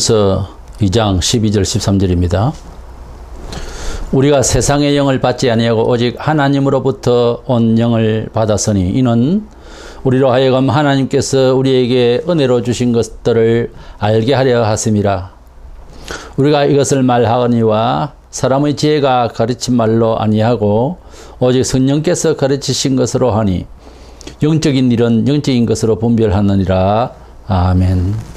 고린도전서 2장 12절 13절입니다. 우리가 세상의 영을 받지 아니하고 오직 하나님으로부터 온 영을 받았으니 이는 우리로 하여금 하나님께서 우리에게 은혜로 주신 것들을 알게 하려 하심이라. 우리가 이것을 말하거니와 사람의 지혜가 가르친 말로 아니하고 오직 성령께서 가르치신 것으로 하니 영적인 일은 영적인 것으로 분별하느니라. 아멘.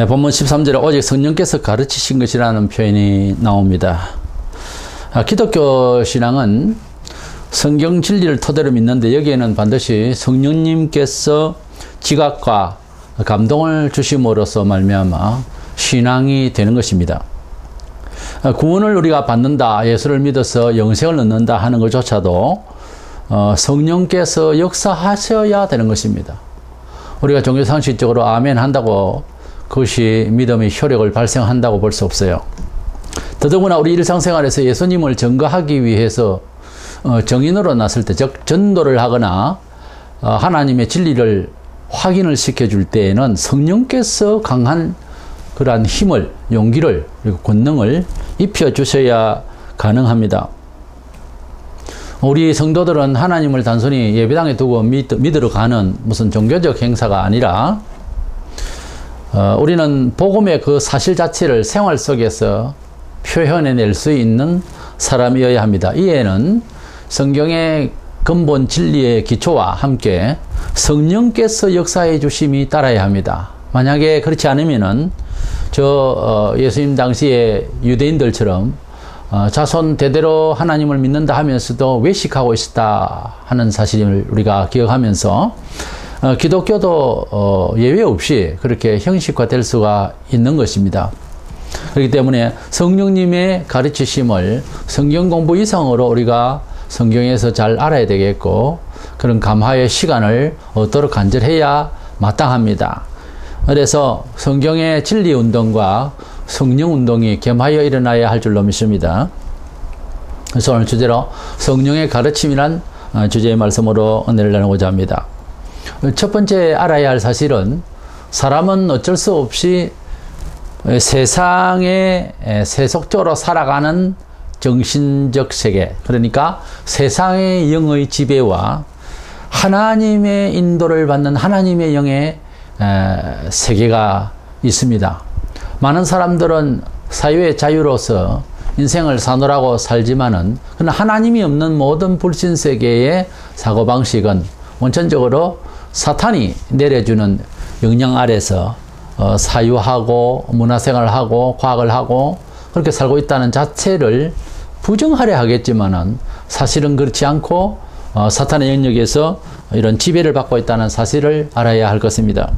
본문 13절에 오직 성령께서 가르치신 것이라는 표현이 나옵니다. 기독교 신앙은 성경 진리를 토대로 믿는데 여기에는 반드시 성령님께서 지각과 감동을 주심으로써 말미암아 신앙이 되는 것입니다. 구원을 우리가 받는다, 예수를 믿어서 영생을 얻는다 하는 것조차도 성령께서 역사하셔야 되는 것입니다. 우리가 종교상식적으로 아멘 한다고 그것이 믿음의 효력을 발생한다고 볼 수 없어요. 더더구나 우리 일상생활에서 예수님을 증거하기 위해서 정인으로 났을 때, 즉 전도를 하거나 하나님의 진리를 확인을 시켜줄 때에는 성령께서 강한 그러한 힘을, 용기를, 그리고 권능을 입혀주셔야 가능합니다. 우리 성도들은 하나님을 단순히 예배당에 두고 믿으러 가는 무슨 종교적 행사가 아니라 우리는 복음의 그 사실 자체를 생활 속에서 표현해낼 수 있는 사람이어야 합니다. 이에는 성경의 근본 진리의 기초와 함께 성령께서 역사해 주심이 따라야 합니다. 만약에 그렇지 않으면은 예수님 당시에 유대인들처럼 자손 대대로 하나님을 믿는다 하면서도 외식하고 있었다 하는 사실을 우리가 기억하면서 기독교도 예외 없이 그렇게 형식화될 수가 있는 것입니다. 그렇기 때문에 성령님의 가르치심을 성경 공부 이상으로 우리가 성경에서 잘 알아야 되겠고, 그런 감화의 시간을 얻도록 간절해야 마땅합니다. 그래서 성경의 진리 운동과 성령 운동이 겸하여 일어나야 할 줄로 믿습니다. 그래서 오늘 주제로 성령의 가르침이란 주제의 말씀으로 은혜를 나누고자 합니다. 첫 번째 알아야 할 사실은 사람은 어쩔 수 없이 세상에 세속적으로 살아가는 정신적 세계, 그러니까 세상의 영의 지배와 하나님의 인도를 받는 하나님의 영의 세계가 있습니다. 많은 사람들은 사유의 자유로서 인생을 사노라고 살지만은 그러나 하나님이 없는 모든 불신 세계의 사고방식은 원천적으로 사탄이 내려주는 영향 아래서 사유하고 문화생활을 하고 과학을 하고 그렇게 살고 있다는 자체를 부정하려 하겠지만은 사실은 그렇지 않고 사탄의 영역에서 이런 지배를 받고 있다는 사실을 알아야 할 것입니다.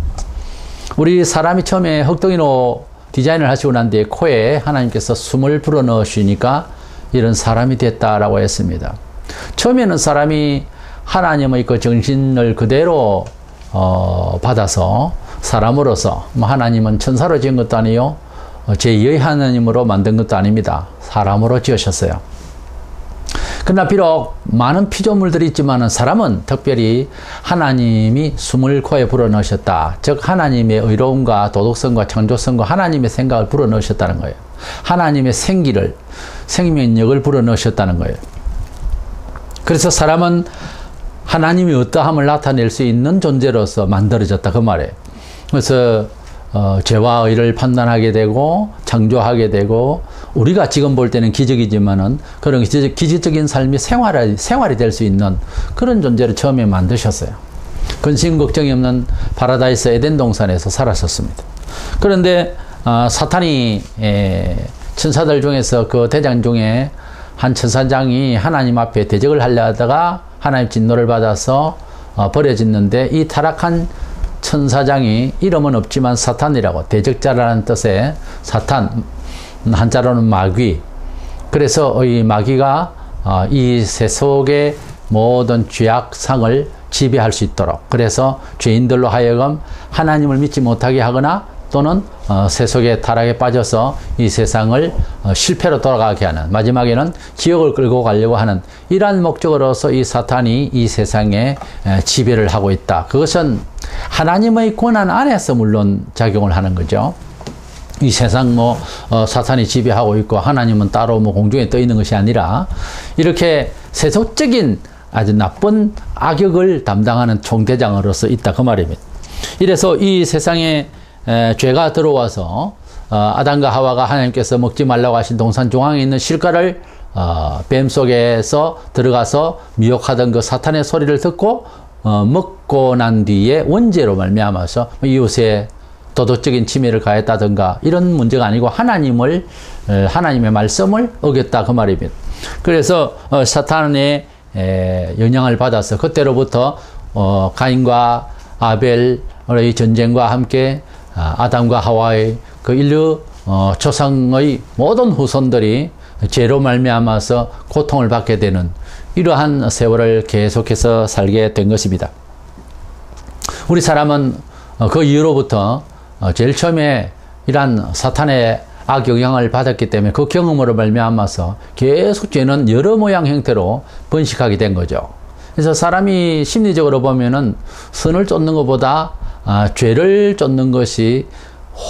우리 사람이 처음에 흑동이로 디자인을 하시고 난 뒤에 코에 하나님께서 숨을 불어넣으시니까 이런 사람이 됐다라고 했습니다. 처음에는 사람이 하나님의 그 정신을 그대로 받아서 사람으로서, 하나님은 천사로 지은 것도 아니요 제2의 하나님으로 만든 것도 아닙니다. 사람으로 지으셨어요. 그러나 비록 많은 피조물들이 있지만 사람은 특별히 하나님이 숨을 코에 불어넣으셨다. 즉 하나님의 의로움과 도덕성과 창조성과 하나님의 생각을 불어넣으셨다는 거예요. 하나님의 생기를, 생명력을 불어넣으셨다는 거예요. 그래서 사람은 하나님이 어떠함을 나타낼 수 있는 존재로서 만들어졌다, 그 말이에요. 그래서 죄와 의를 판단하게 되고 창조하게 되고, 우리가 지금 볼 때는 기적이지만은 그런 기적적인 삶이 생활이 될 수 있는 그런 존재를 처음에 만드셨어요. 근심 걱정이 없는 파라다이스 에덴 동산에서 살았었습니다. 그런데 사탄이 천사들 중에서 그 대장 중에 한 천사장이 하나님 앞에 대적을 하려 하다가 하나님 진노를 받아서 버려졌는데, 이 타락한 천사장이 이름은 없지만 사탄이라고, 대적자라는 뜻의 사탄, 한자로는 마귀. 그래서 이 마귀가 이 세속의 모든 죄악상을 지배할 수 있도록, 그래서 죄인들로 하여금 하나님을 믿지 못하게 하거나 또는 세속의 타락에 빠져서 이 세상을 실패로 돌아가게 하는, 마지막에는 지옥을 끌고 가려고 하는 이러한 목적으로서 이 사탄이 이 세상에 지배를 하고 있다. 그것은 하나님의 권한 안에서 물론 작용을 하는 거죠. 이 세상 사탄이 지배하고 있고 하나님은 따로 공중에 떠 있는 것이 아니라 이렇게 세속적인 아주 나쁜 악역을 담당하는 총대장으로서 있다 그 말입니다. 이래서 이 세상에 죄가 들어와서 아담과 하와가 하나님께서 먹지 말라고 하신 동산 중앙에 있는 실과를 뱀 속에서 들어가서 미혹하던 그 사탄의 소리를 듣고 먹고 난 뒤에 원죄로 말미암아서 이웃의 도덕적인 침해를 가했다든가 이런 문제가 아니고 하나님의 말씀을 어겼다 그 말입니다. 그래서 사탄의 영향을 받아서 그때로부터 가인과 아벨의 전쟁과 함께 아담과 하와의 그 인류 조상의 모든 후손들이 죄로 말미암아서 고통을 받게 되는 이러한 세월을 계속해서 살게 된 것입니다. 우리 사람은 그 이후로부터 제일 처음에 이러한 사탄의 악 영향을 받았기 때문에 그 경험으로 말미암아서 계속 죄는 여러 모양 형태로 번식하게 된 거죠. 그래서 사람이 심리적으로 보면은 선을 쫓는 것보다 죄를 쫓는 것이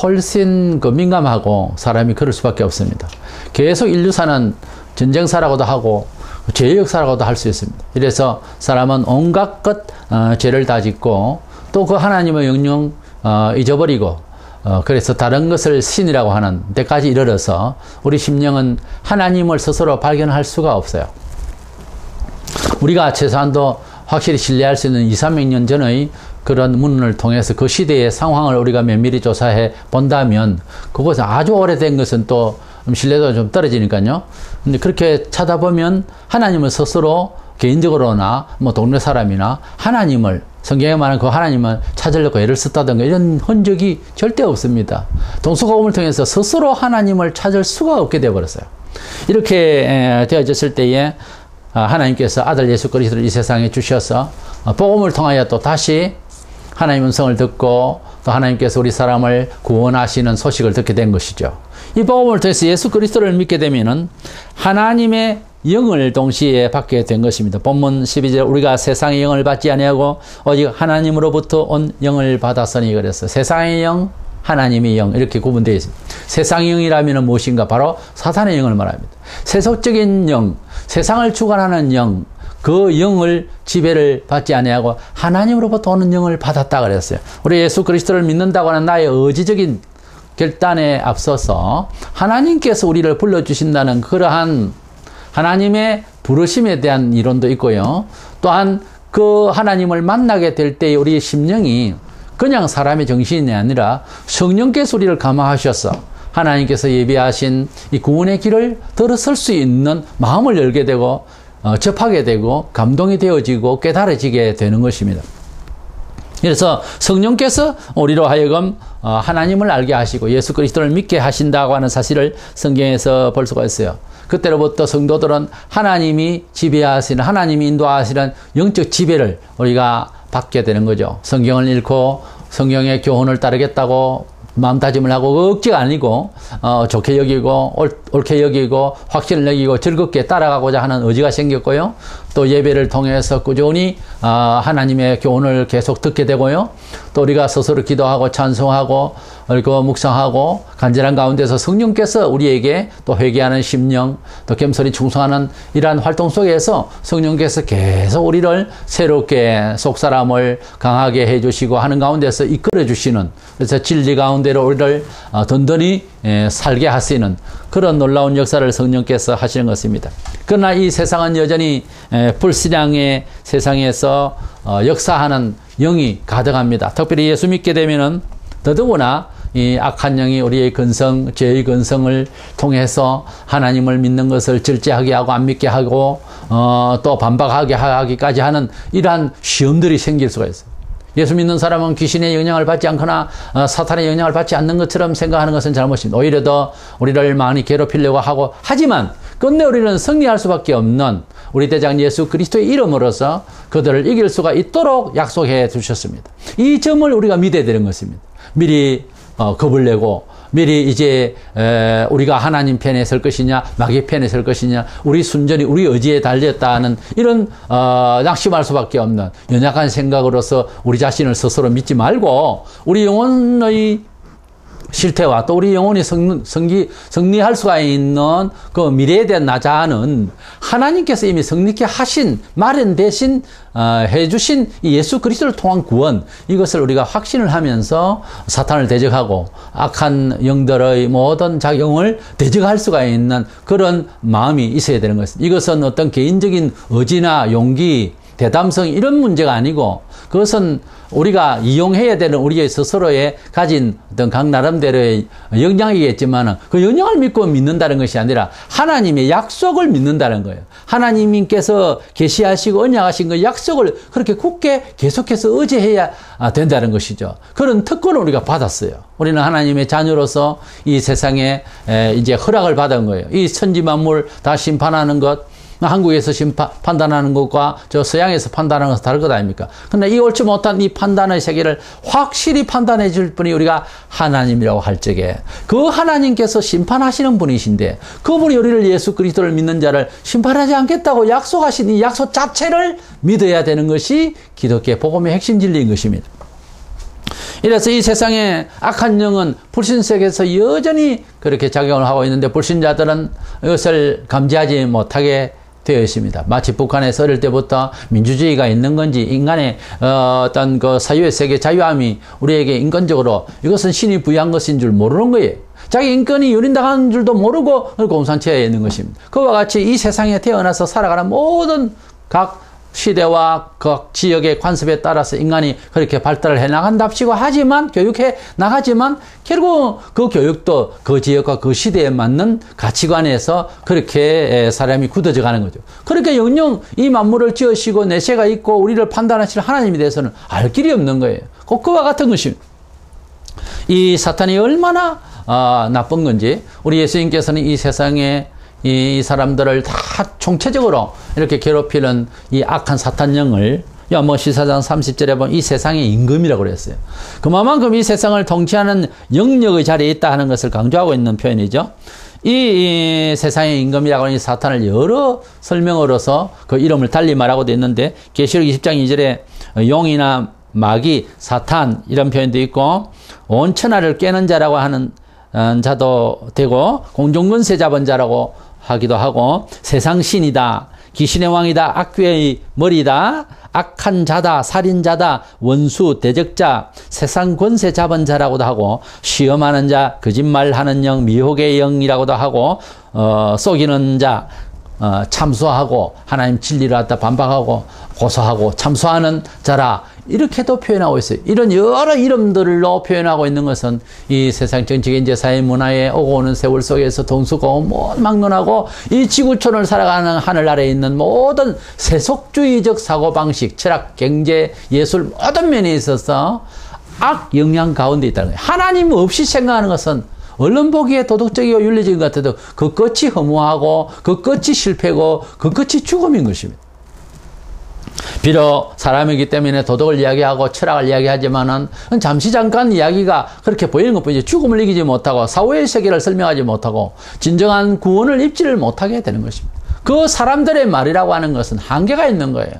훨씬 민감하고 사람이 그럴 수밖에 없습니다. 계속 인류사는 전쟁사라고도 하고 죄의 역사라고도 할 수 있습니다. 이래서 사람은 온갖 것 죄를 다 짓고 또 그 하나님의 명령 잊어버리고 그래서 다른 것을 신이라고 하는 데까지 이르러서 우리 심령은 하나님을 스스로 발견할 수가 없어요. 우리가 최소한도 확실히 신뢰할 수 있는 2, 300년 전의 그런 문헌을 통해서 그 시대의 상황을 우리가 면밀히 조사해 본다면 그것은 아주 오래된 것은 또 신뢰도가 좀 떨어지니까요. 근데 그렇게 찾아보면 하나님을 스스로 개인적으로나 동네 사람이나 하나님을 성경에 말하는 그 하나님을 찾으려고 애를 썼다든가 이런 흔적이 절대 없습니다. 동서고금을 통해서 스스로 하나님을 찾을 수가 없게 되어버렸어요. 이렇게 되어졌을 때에 하나님께서 아들 예수 그리스도를 이 세상에 주셔서 복음을 통하여 또 다시 하나님의 음성을 듣고 또 하나님께서 우리 사람을 구원하시는 소식을 듣게 된 것이죠. 이 복음을 통해서 예수 그리스도를 믿게 되면은 하나님의 영을 동시에 받게 된 것입니다. 본문 12절 우리가 세상의 영을 받지 아니하고 오직 하나님으로부터 온 영을 받았으니 그랬어요. 세상의 영, 하나님의 영 이렇게 구분되어 있습니다. 세상의 영이라면 무엇인가? 바로 사탄의 영을 말합니다. 세속적인 영, 세상을 주관하는 영, 그 영을 지배를 받지 아니하고 하나님으로부터 오는 영을 받았다 그랬어요. 우리 예수 그리스도를 믿는다고 하는 나의 의지적인 결단에 앞서서 하나님께서 우리를 불러주신다는 그러한 하나님의 부르심에 대한 이론도 있고요. 또한 그 하나님을 만나게 될 때 우리의 심령이 그냥 사람의 정신이 아니라 성령께서 우리를 감화하셔서 하나님께서 예비하신 이 구원의 길을 들어설 수 있는 마음을 열게 되고 접하게 되고 감동이 되어지고 깨달아지게 되는 것입니다. 그래서 성령께서 우리로 하여금 하나님을 알게 하시고 예수 그리스도를 믿게 하신다고 하는 사실을 성경에서 볼 수가 있어요. 그때로부터 성도들은 하나님이 지배하시는 하나님이 인도하시는 영적 지배를 우리가 받게 되는 거죠. 성경을 읽고 성경의 교훈을 따르겠다고 마음다짐을 하고 억지가 아니고 좋게 여기고 옳게 여기고 확신을 여기고 즐겁게 따라가고자 하는 의지가 생겼고요. 또 예배를 통해서 꾸준히 하나님의 교훈을 계속 듣게 되고요. 또 우리가 스스로 기도하고 찬송하고 그리고 묵상하고 간절한 가운데서 성령께서 우리에게 또 회개하는 심령 또 겸손히 충성하는 이러한 활동 속에서 성령께서 계속 우리를 새롭게 속사람을 강하게 해주시고 하는 가운데서 이끌어 주시는 그래서 진리 가운데로 우리를 든든히 살게 하시는 그런 놀라운 역사를 성령께서 하시는 것입니다. 그러나 이 세상은 여전히 불신앙의 세상에서 역사하는 영이 가득합니다. 특별히 예수 믿게 되면은 더더구나 이 악한 영이 우리의 근성, 죄의 근성을 통해서 하나님을 믿는 것을 절제하게 하고 안 믿게 하고 또 반박하게 하기까지 하는 이러한 시험들이 생길 수가 있어요. 예수 믿는 사람은 귀신의 영향을 받지 않거나 사탄의 영향을 받지 않는 것처럼 생각하는 것은 잘못입니다. 오히려 더 우리를 많이 괴롭히려고 하고 하지만 끝내 우리는 승리할 수밖에 없는 우리 대장 예수 그리스도의 이름으로서 그들을 이길 수가 있도록 약속해 주셨습니다. 이 점을 우리가 믿어야 되는 것입니다. 미리 겁을 내고 미리 이제 우리가 하나님 편에 설 것이냐 마귀 편에 설 것이냐 우리 순전히 우리 의지에 달렸다는 이런 낙심할 수밖에 없는 연약한 생각으로서 우리 자신을 스스로 믿지 말고 우리 영혼의 실태와 또 우리 영혼이 승리할 수가 있는 그 미래에 대한 나자는 하나님께서 이미 승리케 하신 마련되신 해주신 이 예수 그리스도를 통한 구원 이것을 우리가 확신을 하면서 사탄을 대적하고 악한 영들의 모든 작용을 대적할 수가 있는 그런 마음이 있어야 되는 것입니다. 이것은 어떤 개인적인 의지나 용기 대담성 이런 문제가 아니고 그것은 우리가 이용해야 되는 우리의 스스로의 가진 어떤 각 나름대로의 역량이겠지만 그 역량을 믿고 믿는다는 것이 아니라 하나님의 약속을 믿는다는 거예요. 하나님께서 계시하시고 언약하신 그 약속을 그렇게 굳게 계속해서 의지해야 된다는 것이죠. 그런 특권을 우리가 받았어요. 우리는 하나님의 자녀로서 이 세상에 이제 허락을 받은 거예요. 이 천지 만물 다 심판하는 것 한국에서 판단하는 것과 저 서양에서 판단하는 것은 다를 것 아닙니까? 근데 이 옳지 못한 이 판단의 세계를 확실히 판단해 줄 분이 우리가 하나님이라고 할 적에 그 하나님께서 심판하시는 분이신데 그분이 우리를 예수 그리스도를 믿는 자를 심판하지 않겠다고 약속하신 이 약속 자체를 믿어야 되는 것이 기독교의 복음의 핵심 진리인 것입니다. 이래서 이 세상에 악한 영은 불신세계에서 여전히 그렇게 작용을 하고 있는데 불신자들은 이것을 감지하지 못하게 되어 있습니다. 마치 북한에서 어릴 때부터 민주주의가 있는 건지 인간의 어떤 그 사유의 세계 자유함이 우리에게 인권적으로 이것은 신이 부여한 것인 줄 모르는 거예요. 자기 인권이 유린당하는 줄도 모르고 공산체에 있는 것입니다. 그와 같이 이 세상에 태어나서 살아가는 모든 각 시대와 각 지역의 관습에 따라서 인간이 그렇게 발달을 해 나간답시고 하지만 교육해 나가지만 결국 그 교육도 그 지역과 그 시대에 맞는 가치관에서 그렇게 사람이 굳어져 가는 거죠. 그렇게 영영 이 만물을 지으시고 내세가 있고 우리를 판단하시는 하나님에 대해서는 알 길이 없는 거예요. 그와 같은 것입니다. 이 사탄이 얼마나 나쁜 건지 우리 예수님께서는 이 세상에 이 사람들을 다 총체적으로 이렇게 괴롭히는 이 악한 사탄령을 요한복음 14장 30절에 보면 이 세상의 임금이라고 그랬어요. 그만큼 이 세상을 통치하는 영역의 자리에 있다 하는 것을 강조하고 있는 표현이죠. 이 세상의 임금이라고 하는 이 사탄을 여러 설명으로서 그 이름을 달리 말하고 있는데 계시록 20장 2절에 용이나 마귀, 사탄 이런 표현도 있고 온 천하를 깨는 자라고 하는 자도 되고 공중권세 잡은 자라고 하기도 하고 세상 신이다, 귀신의 왕이다, 악귀의 머리다, 악한 자다, 살인자다, 원수, 대적자, 세상 권세 잡은 자라고도 하고 시험하는 자, 거짓말하는 영, 미혹의 영이라고도 하고 속이는 자, 참소하고 하나님 진리를 갖다 반박하고 고소하고 참소하는 자라 이렇게도 표현하고 있어요. 이런 여러 이름들로 표현하고 있는 것은 이 세상 정치, 경제, 사회, 문화에 오고 오는 세월 속에서 동수고 막론하고 이 지구촌을 살아가는 하늘 아래에 있는 모든 세속주의적 사고방식, 철학, 경제, 예술 모든 면에 있어서 악 영향 가운데 있다는 거예요. 하나님 없이 생각하는 것은 얼른 보기에 도덕적이고 윤리적인 것 같아도 그 끝이 허무하고 그 끝이 실패고 그 끝이 죽음인 것입니다. 비록 사람이기 때문에 도덕을 이야기하고 철학을 이야기하지만은 잠시 잠깐 이야기가 그렇게 보이는 것뿐이지 죽음을 이기지 못하고 사후의 세계를 설명하지 못하고 진정한 구원을 입지를 못하게 되는 것입니다. 그 사람들의 말이라고 하는 것은 한계가 있는 거예요.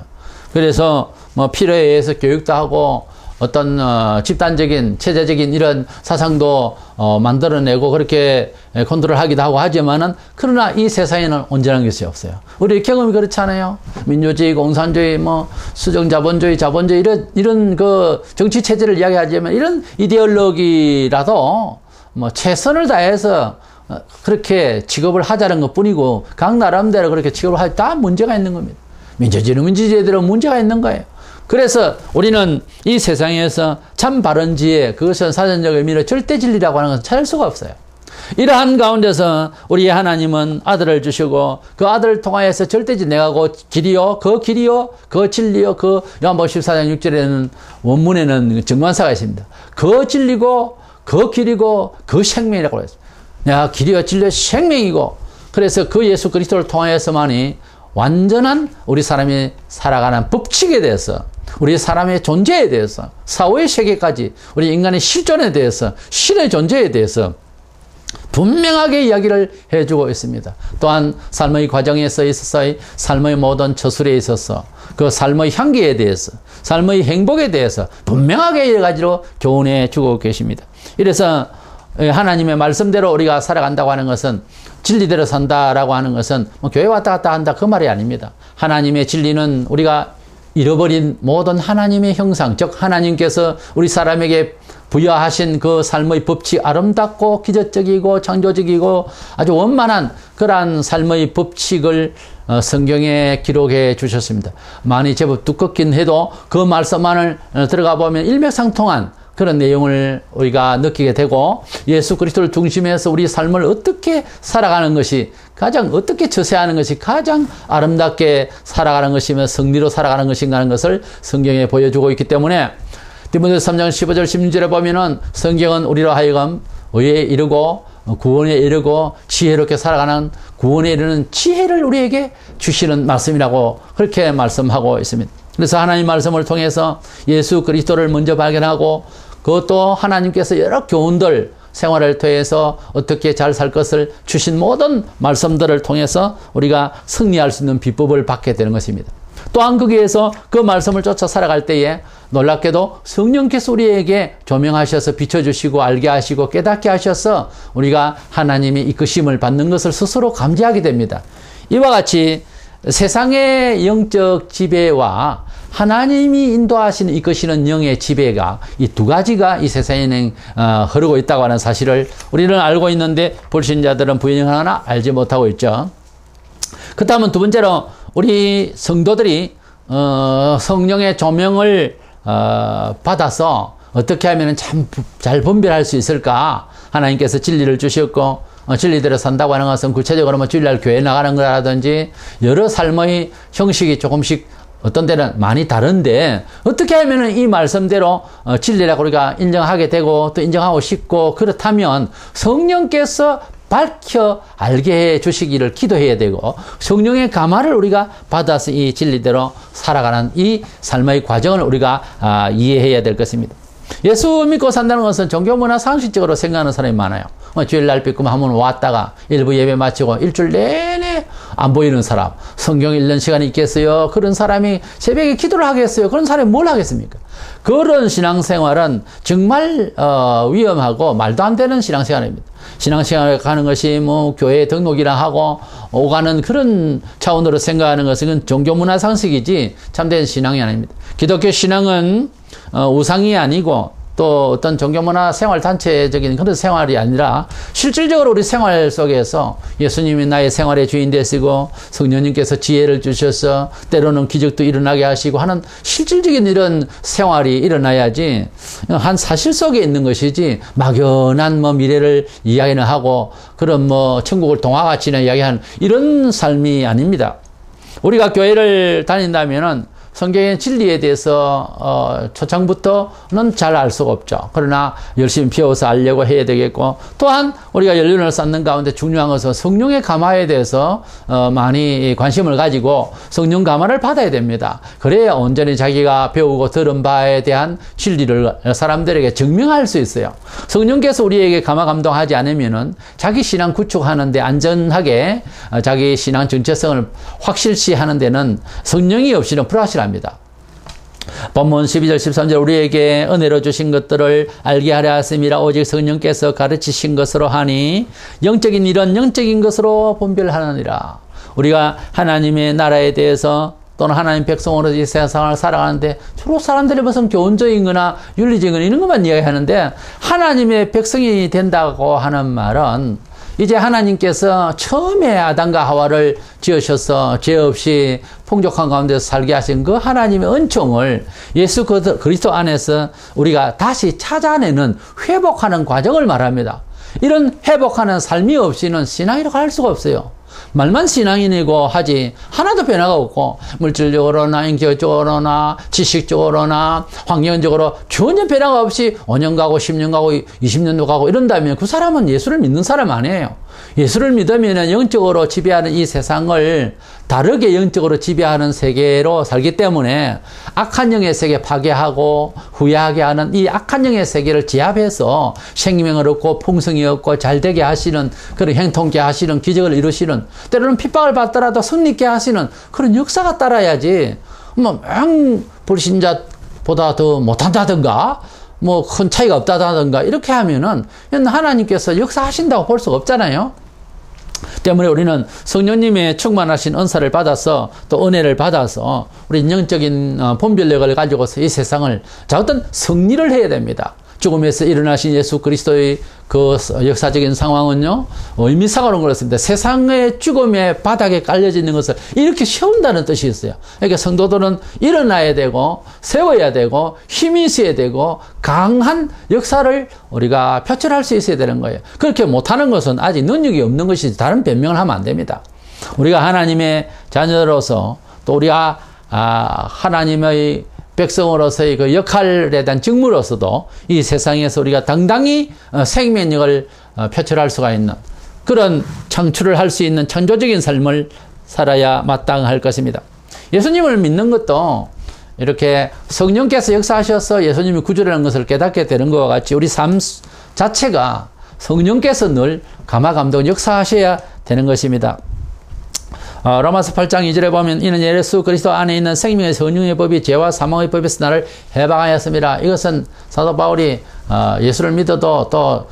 그래서 뭐 필요에 의해서 교육도 하고 어떤 집단적인 체제적인 이런 사상도 만들어내고 그렇게 컨트롤하기도 하고 하지만은 그러나 이 세상에는 온전한 것이 없어요. 우리 경험이 그렇잖아요. 민주주의, 공산주의, 뭐 수정자본주의, 자본주의 이런 그 정치 체제를 이야기하지만 이런 이데올로기라도 뭐 최선을 다해서 그렇게 취급을 하자는 것뿐이고 각 나름대로 그렇게 취급을 할 다 문제가 있는 겁니다. 민주주의는 민주주의대로 문제가 있는 거예요. 그래서 우리는 이 세상에서 참 바른 지혜, 그것은 사전적 의미로 절대 진리라고 하는 것은 찾을 수가 없어요. 이러한 가운데서 우리의 하나님은 아들을 주시고 그 아들을 통하여서 절대지 내가 그 길이요, 그 길이요, 그 진리요, 그 요한복음 14장 6절에는 원문에는 정관사가 있습니다. 그 진리고 그 길이고 그 생명이라고 했습니다. 내가 길이요, 진리요, 생명이고 그래서 그 예수 그리스도를 통하여서만이 완전한 우리 사람이 살아가는 법칙에 대해서 우리 사람의 존재에 대해서 사후의 세계까지 우리 인간의 실존에 대해서 신의 존재에 대해서 분명하게 이야기를 해주고 있습니다. 또한 삶의 과정에서 있어서 삶의 모든 처술에 있어서 그 삶의 향기에 대해서 삶의 행복에 대해서 분명하게 여러 가지로 교훈해 주고 계십니다. 이래서 하나님의 말씀대로 우리가 살아간다고 하는 것은 진리대로 산다라고 하는 것은 뭐 교회 왔다 갔다 한다 그 말이 아닙니다. 하나님의 진리는 우리가 잃어버린 모든 하나님의 형상, 즉 하나님께서 우리 사람에게 부여하신 그 삶의 법칙, 아름답고 기적적이고 창조적이고 아주 원만한 그러한 삶의 법칙을 성경에 기록해 주셨습니다. 많이 제법 두껍긴 해도 그 말씀 안을 들어가 보면 일맥상통한 그런 내용을 우리가 느끼게 되고 예수 그리스도를 중심해서 우리 삶을 어떻게 살아가는 것이 가장 어떻게 처세하는 것이 가장 아름답게 살아가는 것이며 승리로 살아가는 것인가 하는 것을 성경에 보여주고 있기 때문에 디모데후서 3장 15절 16절에 보면은 성경은 우리로 하여금 의에 이르고 구원에 이르고 지혜롭게 살아가는 구원에 이르는 지혜를 우리에게 주시는 말씀이라고 그렇게 말씀하고 있습니다. 그래서 하나님 말씀을 통해서 예수 그리스도를 먼저 발견하고 그것도 하나님께서 여러 교훈들 생활을 통해서 어떻게 잘 살 것을 주신 모든 말씀들을 통해서 우리가 승리할 수 있는 비법을 받게 되는 것입니다. 또한 거기에서 그 말씀을 쫓아 살아갈 때에 놀랍게도 성령께서 우리에게 조명하셔서 비춰주시고 알게 하시고 깨닫게 하셔서 우리가 하나님의 이끄심을 받는 것을 스스로 감지하게 됩니다. 이와 같이 세상의 영적 지배와 하나님이 인도하시는 이끄시는 영의 지배가 이 두 가지가 이 세상에 흐르고 있다고 하는 사실을 우리는 알고 있는데 불신자들은 부인하거나 알지 못하고 있죠. 그 다음은 두 번째로 우리 성도들이 성령의 조명을 받아서 어떻게 하면 참 잘 분별할 수 있을까? 하나님께서 진리를 주셨고 진리대로 산다고 하는 것은 구체적으로 뭐 주일날 교회 나가는 거라든지 여러 삶의 형식이 조금씩 어떤 때는 많이 다른데 어떻게 하면 이 말씀대로 진리라고 우리가 인정하게 되고 또 인정하고 싶고 그렇다면 성령께서 밝혀 알게 해 주시기를 기도해야 되고 성령의 감화를 우리가 받아서 이 진리대로 살아가는 이 삶의 과정을 우리가 이해해야 될 것입니다. 예수 믿고 산다는 것은 종교문화 상식적으로 생각하는 사람이 많아요. 주일날 삐끔 한번 왔다가 일부 예배 마치고 일주일 내내 안 보이는 사람, 성경 읽는 시간이 있겠어요? 그런 사람이 새벽에 기도를 하겠어요? 그런 사람이 뭘 하겠습니까? 그런 신앙생활은 정말 위험하고 말도 안 되는 신앙생활입니다. 신앙생활 가는 것이 뭐 교회 등록이나 하고 오가는 그런 차원으로 생각하는 것은 종교문화 상식이지 참된 신앙이 아닙니다. 기독교 신앙은 우상이 아니고 또 어떤 종교문화 생활단체적인 그런 생활이 아니라 실질적으로 우리 생활 속에서 예수님이 나의 생활의 주인 되시고 성령님께서 지혜를 주셔서 때로는 기적도 일어나게 하시고 하는 실질적인 이런 생활이 일어나야지 한 사실 속에 있는 것이지 막연한 뭐 미래를 이야기는 하고 그런 뭐 천국을 동화같이나 이야기하는 이런 삶이 아닙니다. 우리가 교회를 다닌다면은 성경의 진리에 대해서 초창부터는 잘 알 수가 없죠. 그러나 열심히 배워서 알려고 해야 되겠고 또한 우리가 연륜을 쌓는 가운데 중요한 것은 성령의 감화에 대해서 많이 관심을 가지고 성령 감화를 받아야 됩니다. 그래야 온전히 자기가 배우고 들은 바에 대한 진리를 사람들에게 증명할 수 있어요. 성령께서 우리에게 감화 감동하지 않으면은 자기 신앙 구축하는데 안전하게 자기 신앙 정체성을 확실시 하는 데는 성령이 없이는 불확실합니다. 본문 12절 13절 우리에게 은혜로 주신 것들을 알게 하려 하심이라 오직 성령께서 가르치신 것으로 하니 영적인 일은 영적인 것으로 분별하느니라. 우리가 하나님의 나라에 대해서 또는 하나님 백성으로 이 세상을 살아가는데 주로 사람들이 무슨 교훈적인 거나 윤리적인 거나 이런 것만 이야기하는데 하나님의 백성이 된다고 하는 말은 이제 하나님께서 처음에 아담과 하와를 지으셔서 죄 없이 풍족한 가운데서 살게 하신 그 하나님의 은총을 예수 그리스도 안에서 우리가 다시 찾아내는 회복하는 과정을 말합니다. 이런 회복하는 삶이 없이는 신앙이라고 할 수가 없어요. 말만 신앙인이고 하지 하나도 변화가 없고 물질적으로나 인격적으로나 지식적으로나 환경적으로 전혀 변화가 없이 5년 가고 10년 가고 20년도 가고 이런다면 그 사람은 예수를 믿는 사람 아니에요. 예수를 믿으면 영적으로 지배하는 이 세상을 다르게 영적으로 지배하는 세계로 살기 때문에 악한 영의 세계 파괴하고 후회하게 하는 이 악한 영의 세계를 제압해서 생명을 얻고 풍성히 얻고 잘되게 하시는 그런 행통케 하시는 기적을 이루시는 때로는 핍박을 받더라도 승리케 하시는 그런 역사가 따라야지 불신자보다 더 못한다든가 큰 차이가 없다든가 이렇게 하면은 하나님께서 역사하신다고 볼 수가 없잖아요. 때문에 우리는 성령님의 충만하신 은사를 받아서 또 은혜를 받아서 우리 영적인 분별력을 가지고서 이 세상을 어떤 승리를 해야 됩니다. 죽음에서 일어나신 예수 그리스도의 그 역사적인 상황은요, 의미상으로는 그렇습니다. 세상의 죽음의 바닥에 깔려져 있는 것을 이렇게 세운다는 뜻이 있어요. 그러니까 성도들은 일어나야 되고, 세워야 되고, 힘이 있어야 되고, 강한 역사를 우리가 표출할 수 있어야 되는 거예요. 그렇게 못하는 것은 아직 능력이 없는 것이지 다른 변명을 하면 안 됩니다. 우리가 하나님의 자녀로서 또 우리가 하나님의 백성으로서의 그 역할에 대한 직무로서도 이 세상에서 우리가 당당히 생명력을 표출할 수가 있는 그런 창출을 할 수 있는 창조적인 삶을 살아야 마땅할 것입니다. 예수님을 믿는 것도 이렇게 성령께서 역사하셔서 예수님이 구주라는 것을 깨닫게 되는 것과 같이 우리 삶 자체가 성령께서 늘 감화감동 역사하셔야 되는 것입니다. 로마서 8장 2절에 보면 이는 예수 그리스도 안에 있는 생명의 성령의 법이 죄와 사망의 법에서 나를 해방하였습니다. 이것은 사도 바울이 예수를 믿어도 또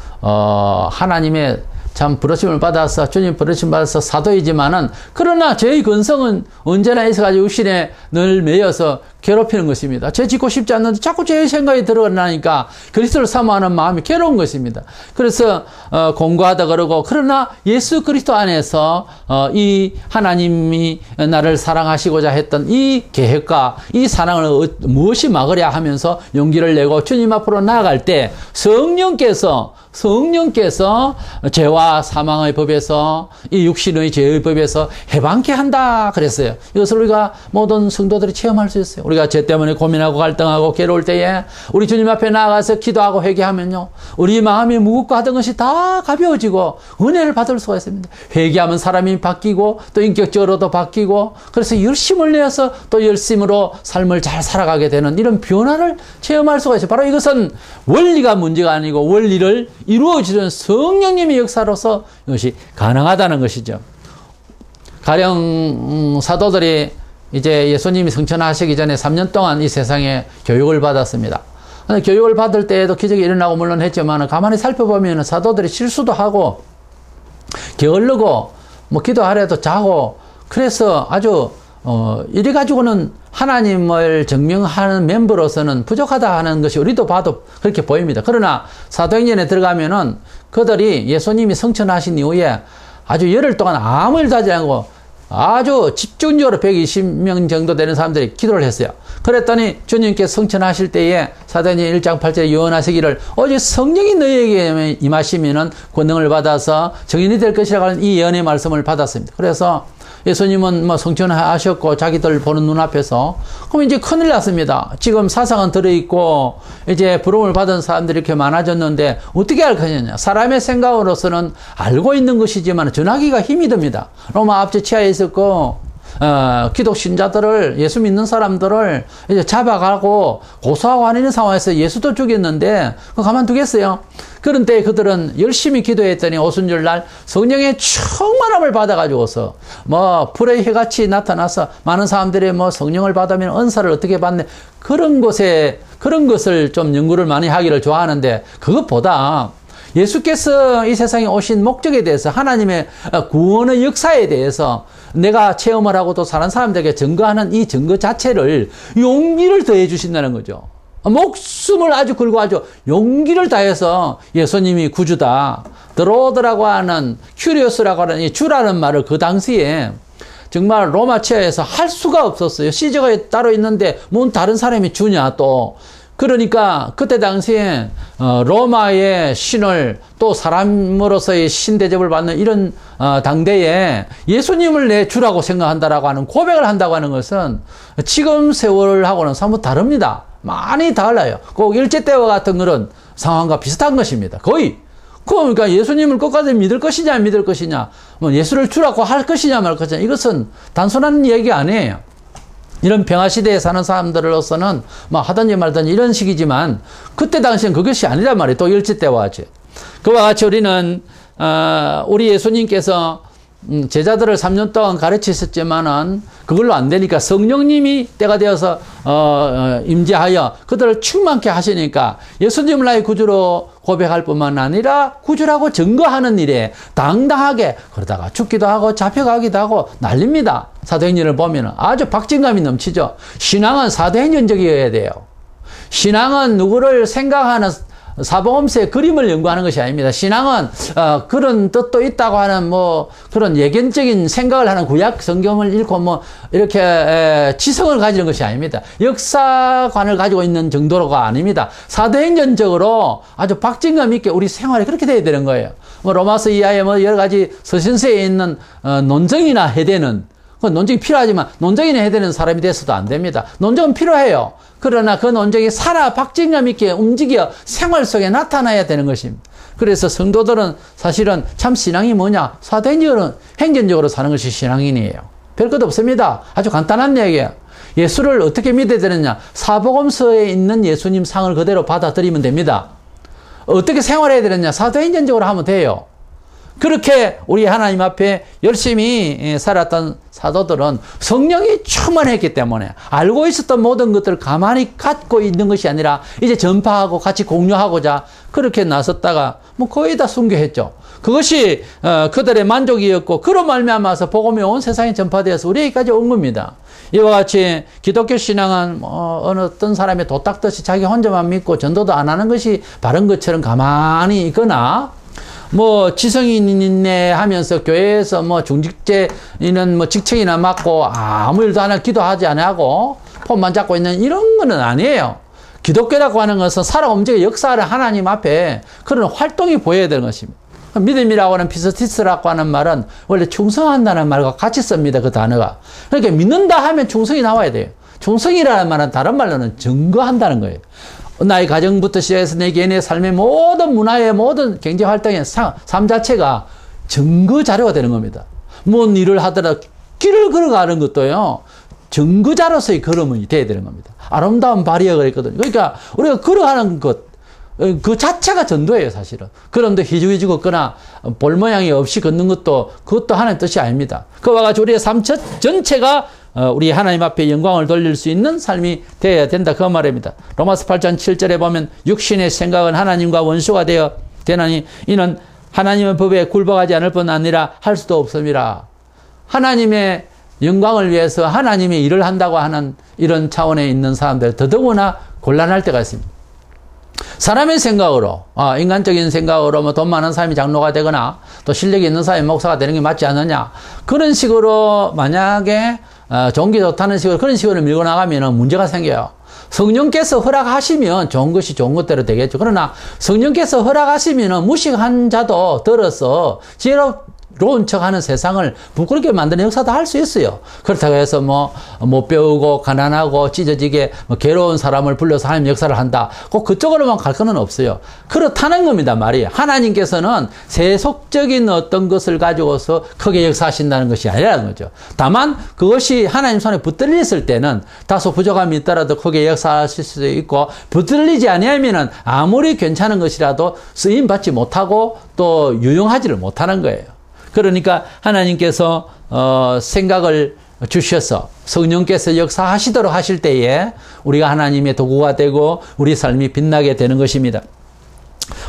하나님의 참 부르심을 받아서 주님 부르심 받아서 사도이지만은 그러나 죄의 근성은 언제나 있어가지고 육신에 늘 매여서 괴롭히는 것입니다. 죄 짓고 싶지 않는데 자꾸 죄의 생각이 들어나니까 그리스도를 사모하는 마음이 괴로운 것입니다. 그래서 공부하다 그러고 그러나 예수 그리스도 안에서 이 하나님이 나를 사랑하시고자 했던 이 계획과 이 사랑을 무엇이 막으랴 하면서 용기를 내고 주님 앞으로 나아갈 때 성령께서 죄와 사망의 법에서 이 육신의 죄의 법에서 해방케 한다 그랬어요. 이것을 우리가 모든 성도들이 체험할 수 있어요. 우리가 죄 때문에 고민하고 갈등하고 괴로울 때에 우리 주님 앞에 나아가서 기도하고 회개하면요, 우리 마음이 무겁고 하던 것이 다 가벼워지고 은혜를 받을 수가 있습니다. 회개하면 사람이 바뀌고 또 인격적으로도 바뀌고 그래서 열심을 내어서 또 열심으로 삶을 잘 살아가게 되는 이런 변화를 체험할 수가 있어요. 바로 이것은 원리가 문제가 아니고 원리를 이루어지는 성령님의 역사로서 이것이 가능하다는 것이죠. 가령 사도들이 이제 예수님이 승천하시기 전에 3년 동안 이 세상에 교육을 받았습니다. 교육을 받을 때에도 기적이 일어나고 물론 했지만 가만히 살펴보면 사도들이 실수도 하고 게을르고 기도하려도 자고 그래서 아주 이래 가지고는 하나님을 증명하는 멤버로서는 부족하다 하는 것이 우리도 봐도 그렇게 보입니다. 그러나 사도행전에 들어가면은 그들이 예수님이 승천하신 이후에 아주 열흘 동안 아무 일도 하지 않고 아주 집중적으로 120명 정도 되는 사람들이 기도를 했어요. 그랬더니 주님께서 승천하실 때에 사도행전 1장 8절에 유언하시기를 오직 성령이 너희에게 임하시면은 권능을 받아서 증인이 될 것이라고 하는 이 예언의 말씀을 받았습니다. 그래서 예수님은 승천하셨고 자기들 보는 눈앞에서 그럼 이제 큰일 났습니다. 지금 사상은 들어있고 이제 부름을 받은 사람들이 이렇게 많아졌는데 어떻게 할 것이냐. 사람의 생각으로서는 알고 있는 것이지만 전하기가 힘이 듭니다. 로마 압제 치하에 있었고 기독 신자들을 예수 믿는 사람들을 이제 잡아가고 고소하고 하는 상황에서 예수도 죽였는데 가만두겠어요. 그런 때 그들은 열심히 기도했더니 오순절날 성령의 충만함을 받아가지고서 불의 해같이 나타나서 많은 사람들이 성령을 받으면 은사를 어떻게 받네 그런 것을 좀 연구를 많이 하기를 좋아하는데 그것보다 예수께서 이 세상에 오신 목적에 대해서 하나님의 구원의 역사에 대해서 내가 체험을 하고 또 사는 사람들에게 증거하는 이 증거 자체를 용기를 더해 주신다는 거죠. 목숨을 아주 걸고 아주 용기를 다해서 예수님이 구주다. 드로드라고 하는 큐리오스라고 하는 이 주라는 말을 그 당시에 정말 로마 치하에서 할 수가 없었어요. 시저가 따로 있는데 뭔 다른 사람이 주냐 또. 그러니까 그때 당시에 로마의 신을 또 사람으로서의 신 대접을 받는 이런 당대에 예수님을 내 주라고 생각한다라고 하는 고백을 한다고 하는 것은 지금 세월하고는 사뭇 다릅니다. 많이 달라요. 꼭 일제 때와 같은 그런 상황과 비슷한 것입니다. 거의 그러니까 예수님을 끝까지 믿을 것이냐, 안 믿을 것이냐, 뭐 예수를 주라고 할 것이냐, 말 것이냐, 이것은 단순한 이야기 아니에요. 이런 평화시대에 사는 사람들로서는 뭐 하든지 말든지 이런 식이지만 그때 당시엔 그것이 아니란 말이에요. 또 일제 때와 같이. 그와 같이 우리는, 우리 예수님께서 제자들을 3년 동안 가르치셨지만은 그걸로 안 되니까 성령님이 때가 되어서 임재하여 그들을 충만케 하시니까 예수님을 나의 구주로 고백할 뿐만 아니라 구주라고 증거하는 일에 당당하게 그러다가 죽기도 하고 잡혀가기도 하고 난립니다. 사도행전을 보면 아주 박진감이 넘치죠. 신앙은 사도행전적이어야 돼요. 신앙은 누구를 생각하는 사복음서의 그림을 연구하는 것이 아닙니다. 신앙은 그런 뜻도 있다고 하는 뭐 그런 예견적인 생각을 하는 구약 성경을 읽고 뭐 이렇게 지성을 가지는 것이 아닙니다. 역사관을 가지고 있는 정도로가 아닙니다. 사도행전적으로 아주 박진감 있게 우리 생활이 그렇게 돼야 되는 거예요. 뭐 로마서 이하에 뭐 여러 가지 서신서에 있는 논증이나 해대는 논증이 필요하지만 논증이나 해대는 사람이 돼서도 안 됩니다. 논증은 필요해요. 그러나 그 논증이 살아 박진감 있게 움직여 생활 속에 나타나야 되는 것입니다. 그래서 성도들은 사실은 참 신앙이 뭐냐? 사도행전은 행전적으로 사는 것이 신앙인이에요. 별것 없습니다. 아주 간단한 얘기예요. 예수를 어떻게 믿어야 되느냐? 사복음서에 있는 예수님 상을 그대로 받아들이면 됩니다. 어떻게 생활해야 되느냐? 사도행전적으로 하면 돼요. 그렇게 우리 하나님 앞에 열심히 살았던 사도들은 성령이 충만했기 때문에 알고 있었던 모든 것들을 가만히 갖고 있는 것이 아니라 이제 전파하고 같이 공유하고자 그렇게 나섰다가 뭐 거의 다 순교했죠. 그것이 그들의 만족이었고 그로 말미암아서 복음이 온 세상에 전파되어서 우리에게까지 온 겁니다. 이와 같이 기독교 신앙은 어느 어떤 사람이 도닦듯이 자기 혼자만 믿고 전도도 안 하는 것이 바른 것처럼 가만히 있거나 뭐 지성인이네 하면서 교회에서 뭐 중직제인은 뭐 직책이나 맡고 아무 일도 안 하고 기도하지 않고 폰만 잡고 있는 이런 거는 아니에요. 기독교라고 하는 것은 살아 움직여 역사하는 하나님 앞에 그런 활동이 보여야 되는 것입니다. 믿음이라고 하는 피스티스라고 하는 말은 원래 충성한다는 말과 같이 씁니다. 그 단어가. 그러니까 믿는다 하면 충성이 나와야 돼요. 충성이라는 말은 다른 말로는 증거한다는 거예요. 나의 가정부터 시작해서 내 개인의 삶의 모든 문화의 모든 경제활동의 삶 자체가 증거 자료가 되는 겁니다. 뭔 일을 하더라도 길을 걸어가는 것도요, 증거자로서의 걸음이 돼야 되는 겁니다. 아름다운 발이야 그랬거든요. 그러니까 우리가 걸어가는 것, 그 자체가 전도예요, 사실은. 그런데 희죽희죽 걷거나 볼 모양이 없이 걷는 것도 그것도 하나님의 뜻이 아닙니다. 그와 같이 우리의 삶 전체가 우리 하나님 앞에 영광을 돌릴 수 있는 삶이 되어야 된다. 그 말입니다. 로마서 8장 7절에 보면 육신의 생각은 하나님과 원수가 되나니 이는 하나님의 법에 굴복하지 않을 뿐 아니라 할 수도 없음이라. 하나님의 영광을 위해서 하나님의 일을 한다고 하는 이런 차원에 있는 사람들 더더구나 곤란할 때가 있습니다. 사람의 생각으로, 인간적인 생각으로 뭐 돈 많은 사람이 장로가 되거나 또 실력이 있는 사람이 목사가 되는 게 맞지 않느냐. 그런 식으로 만약에 종기 좋다는 식으로 그런 식으로 밀고 나가면 문제가 생겨요. 성령께서 허락하시면 좋은 것이 좋은 것대로 되겠죠. 그러나 성령께서 허락하시면 무식한 자도 들어서 지혜로운 척하는 세상을 부끄럽게 만드는 역사도 할 수 있어요. 그렇다고 해서 못 배우고 가난하고 찢어지게 괴로운 사람을 불러서 하나님 역사를 한다. 꼭 그쪽으로만 갈 건 없어요. 그렇다는 겁니다, 말이. 하나님께서는 세속적인 어떤 것을 가지고서 크게 역사하신다는 것이 아니라는 거죠. 다만 그것이 하나님 손에 붙들렸을 때는 다소 부족함이 있더라도 크게 역사하실 수도 있고, 붙들리지 아니하면은 아무리 괜찮은 것이라도 쓰임 받지 못하고 또 유용하지를 못하는 거예요. 그러니까 하나님께서 생각을 주셔서 성령께서 역사하시도록 하실 때에 우리가 하나님의 도구가 되고 우리 삶이 빛나게 되는 것입니다.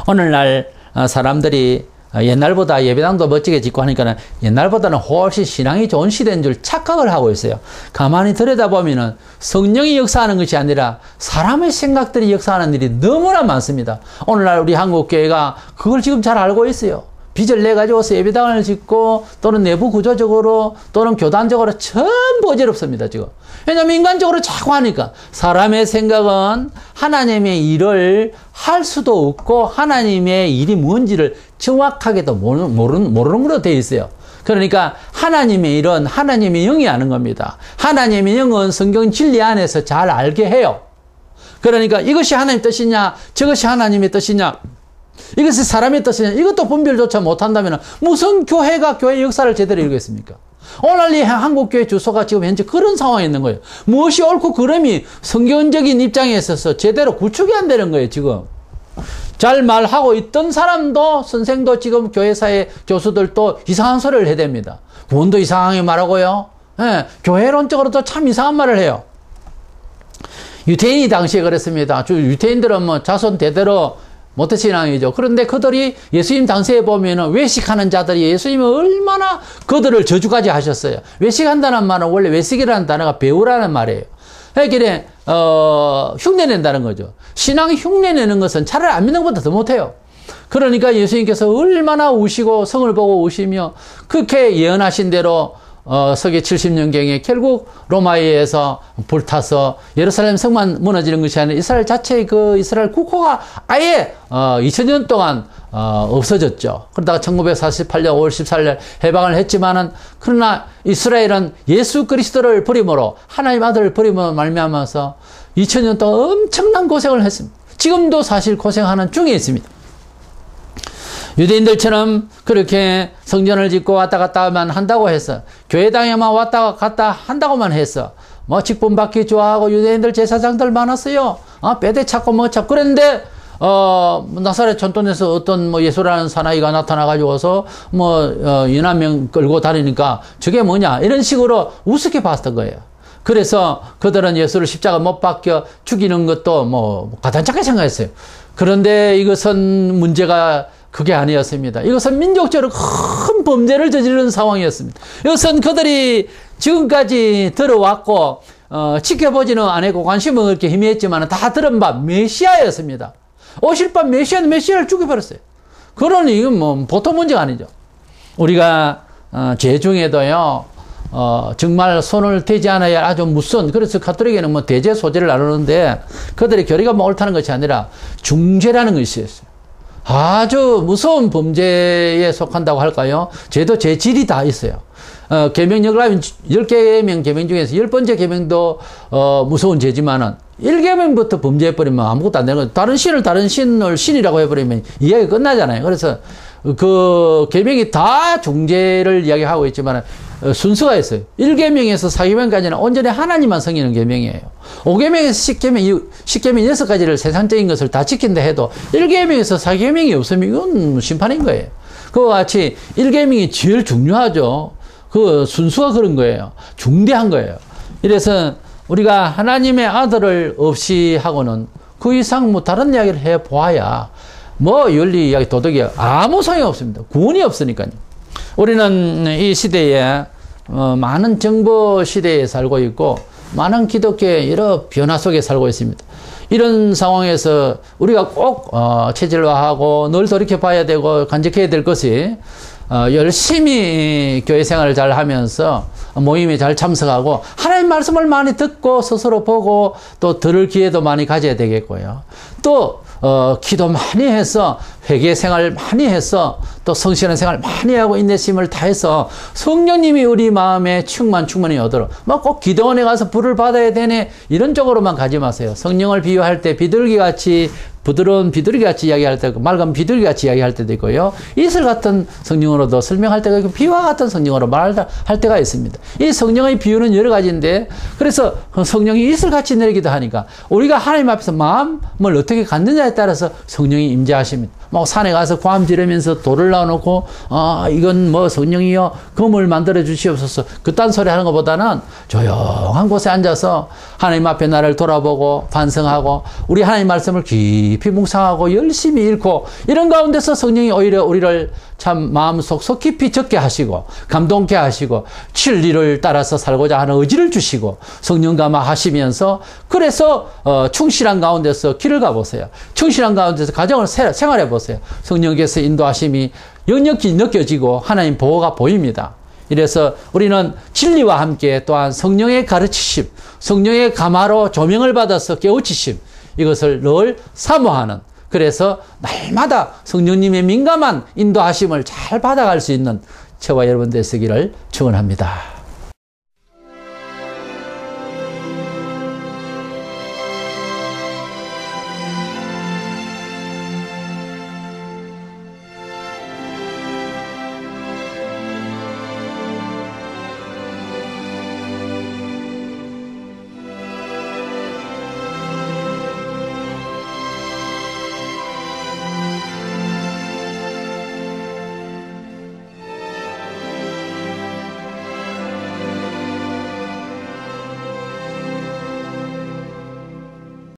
오늘날 사람들이 옛날보다 예배당도 멋지게 짓고 하니까 옛날보다는 훨씬 신앙이 좋은 시대인 줄 착각을 하고 있어요. 가만히 들여다보면 성령이 역사하는 것이 아니라 사람의 생각들이 역사하는 일이 너무나 많습니다. 오늘날 우리 한국교회가 그걸 지금 잘 알고 있어요. 빚을 내가지고서 예배당을 짓고 또는 내부 구조적으로 또는 교단적으로 전부 어지럽습니다, 지금. 왜냐하면 인간적으로 자꾸 하니까. 사람의 생각은 하나님의 일을 할 수도 없고 하나님의 일이 뭔지를 정확하게도 모르는 걸로 되어 있어요. 그러니까 하나님의 일은 하나님의 영이 아는 겁니다. 하나님의 영은 성경 진리 안에서 잘 알게 해요. 그러니까 이것이 하나님의 뜻이냐 저것이 하나님의 뜻이냐 이것이 사람의 뜻이냐? 이것도 분별조차 못한다면 무슨 교회가 교회 역사를 제대로 이루겠습니까? 오늘 이 한국교회 주소가 지금 현재 그런 상황에 있는 거예요. 무엇이 옳고 그름이 성경적인 입장에 있어서 제대로 구축이 안 되는 거예요, 지금. 잘 말하고 있던 사람도, 선생도 지금 교회사의 교수들도 이상한 소리를 해댑니다. 구원도 이상하게 말하고요. 예, 교회론적으로도 참 이상한 말을 해요. 유태인이 당시에 그랬습니다. 유태인들은 뭐 자손 대대로 모태신앙이죠. 그런데 그들이 예수님 당시에 보면은 외식하는 자들이 예수님은 얼마나 그들을 저주까지 하셨어요. 외식한다는 말은 원래 외식이라는 단어가 배우라는 말이에요. 그러니까 흉내낸다는 거죠. 신앙 흉내내는 것은 차라리 안 믿는 것보다 더 못해요. 그러니까 예수님께서 얼마나 우시고 성을 보고 우시며 그렇게 예언하신 대로 서기 70년경에 결국 로마에서 불타서 예루살렘 성만 무너지는 것이 아니라 이스라엘 자체의 그 이스라엘 국호가 아예 2000년 동안 없어졌죠. 그러다가 1948년 5월 14일 해방을 했지만은 그러나 이스라엘은 예수 그리스도를 버림으로 하나님 아들을 버림으로 말미암아서 2000년 동안 엄청난 고생을 했습니다. 지금도 사실 고생하는 중에 있습니다. 유대인들처럼 그렇게 성전을 짓고 왔다 갔다만 한다고 해서 교회당에만 왔다 갔다 한다고만 해서 뭐 직분 받기 좋아하고 유대인들 제사장들 많았어요. 빼대 찾고 뭐 찾고 그런데 나사렛 촌돈에서 어떤 뭐 예수라는 사나이가 나타나가지고서 연합명 끌고 다니니까 저게 뭐냐 이런 식으로 우습게 봤던 거예요. 그래서 그들은 예수를 십자가 못 박혀 죽이는 것도 뭐 가단찮게 생각했어요. 그런데 이것은 문제가 그게 아니었습니다. 이것은 민족적으로 큰 범죄를 저지르는 상황이었습니다. 이것은 그들이 지금까지 들어왔고 지켜보지는 않았고 관심은 그렇게 희미했지만 다 들은 바 메시아였습니다. 오실 바 메시아를 죽여버렸어요. 그러니 이건 뭐 보통 문제가 아니죠. 우리가 죄 중에도요 정말 손을 대지 않아야 아주 무슨, 그래서 가톨릭에는 뭐 대죄 소재를 나누는데 그들의 교리가 뭐 옳다는 것이 아니라 중죄라는 것이 있어요. 아주 무서운 범죄에 속한다고 할까요? 죄도 죄질이 다 있어요. 계명역을 하면 10개명 계명 중에서 10번째 계명도 무서운 죄지만은 1계명부터 범죄해버리면 아무것도 안 되는 거죠. 다른 신을 신이라고 해버리면 이야기가 끝나잖아요. 그래서 그 계명이 다 중죄를 이야기하고 있지만 순서가 있어요. 1계명에서 4계명까지는 온전히 하나님만 섬기는 계명이에요. 5계명에서 10계명 6가지를 세상적인 것을 다 지킨다 해도 1계명에서 4계명이 없으면 이건 심판인 거예요. 그와 같이 1계명이 제일 중요하죠. 그 순수가 그런 거예요. 중대한 거예요. 이래서 우리가 하나님의 아들을 없이 하고는 그 이상 뭐 다른 이야기를 해 보아야 뭐 윤리 이야기 도덕이 아무 소용이 없습니다. 구원이 없으니까요. 우리는 이 시대에 많은 정보 시대에 살고 있고 많은 기독교의 여러 변화 속에 살고 있습니다. 이런 상황에서 우리가 꼭 체질화하고 늘 돌이켜봐야 되고 간직해야 될 것이 열심히 교회 생활을 잘 하면서 모임에 잘 참석하고 하나님 말씀을 많이 듣고 스스로 보고 또 들을 기회도 많이 가져야 되겠고요. 또 기도 많이 해서 회개 생활 많이 해서 또 성실한 생활 많이 하고 인내심을 다해서 성령님이 우리 마음에 충만히 오도록 막 꼭 기도원에 가서 불을 받아야 되네 이런 쪽으로만 가지 마세요. 성령을 비유할 때 비둘기같이 부드러운 비둘기같이 이야기할 때고 맑은 비둘기같이 이야기할 때도 있고요. 이슬 같은 성령으로도 설명할 때가 있고 비와 같은 성령으로 말할 때가 있습니다. 이 성령의 비유는 여러 가지인데 그래서 성령이 이슬같이 내리기도 하니까 우리가 하나님 앞에서 마음을 어떻게 갖느냐에 따라서 성령이 임재하십니다. 막 산에 가서 고함 지르면서 돌을 놔놓고 이건 뭐 성령이여 검을 만들어 주시옵소서 그딴 소리 하는 것보다는 조용한 곳에 앉아서 하나님 앞에 나를 돌아보고 반성하고 우리 하나님 말씀을 깊이 묵상하고 열심히 읽고 이런 가운데서 성령이 오히려 우리를 참 마음속 깊이 적게 하시고 감동케 하시고 진리를 따라서 살고자 하는 의지를 주시고 성령 감화하시면서 그래서 충실한 가운데서 길을 가보세요. 충실한 가운데서 가정을 생활해 보세요. 성령께서 인도하심이 역력히 느껴지고 하나님 보호가 보입니다. 이래서 우리는 진리와 함께 또한 성령의 가르치심, 성령의 감화로 조명을 받아서 깨우치심 이것을 늘 사모하는 그래서 날마다 성령님의 민감한 인도하심을 잘 받아갈 수 있는 저와 여러분 되시기를 축원합니다.